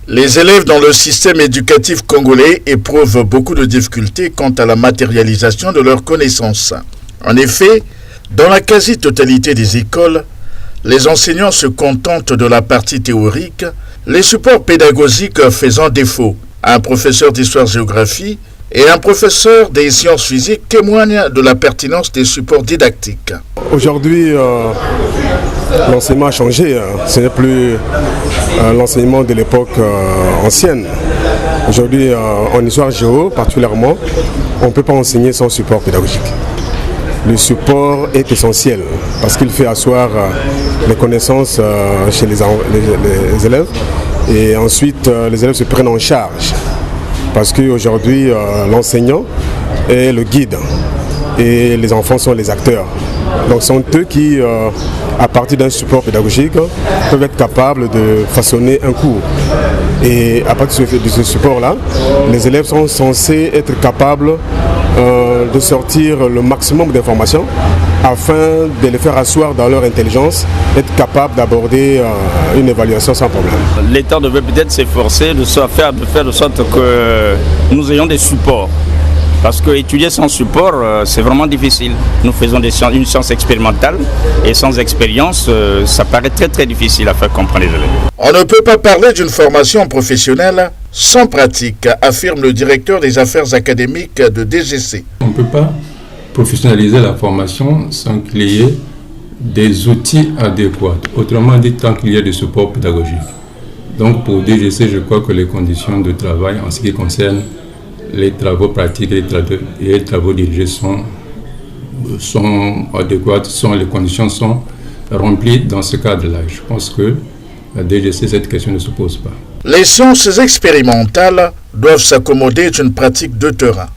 Les élèves dans le système éducatif congolais éprouvent beaucoup de difficultés quant à la matérialisation de leurs connaissances. En effet, dans la quasi-totalité des écoles, les enseignants se contentent de la partie théorique, les supports pédagogiques faisant défaut. Un professeur d'histoire-géographie et un professeur des sciences physiques témoignent de la pertinence des supports didactiques. Aujourd'hui, l'enseignement a changé. Ce n'est plus l'enseignement de l'époque ancienne. Aujourd'hui, en histoire géo particulièrement, on ne peut pas enseigner sans support pédagogique. Le support est essentiel parce qu'il fait asseoir les connaissances chez les élèves et ensuite les élèves se prennent en charge parce qu'aujourd'hui l'enseignant est le guide et les enfants sont les acteurs. Donc ce sont eux qui, à partir d'un support pédagogique, peuvent être capables de façonner un cours. Et à partir de ce support-là, les élèves sont censés être capables de sortir le maximum d'informations afin de les faire asseoir dans leur intelligence, être capables d'aborder une évaluation sans problème. L'État devait peut-être s'efforcer de faire de sorte que nous ayons des supports. Parce qu'étudier sans support, c'est vraiment difficile. Nous faisons une science expérimentale et sans expérience, ça paraît très très difficile à faire comprendre les élèves. On ne peut pas parler d'une formation professionnelle sans pratique, affirme le directeur des affaires académiques de DGC. On ne peut pas professionnaliser la formation sans qu'il y ait des outils adéquats. Autrement dit, tant qu'il y a des supports pédagogiques. Donc pour DGC, je crois que les conditions de travail en ce qui concerne les travaux pratiques et les travaux dirigés sont adéquats, les conditions sont remplies dans ce cadre-là. Je pense que la DGC, cette question ne se pose pas. Les sciences expérimentales doivent s'accommoder d'une pratique de terrain.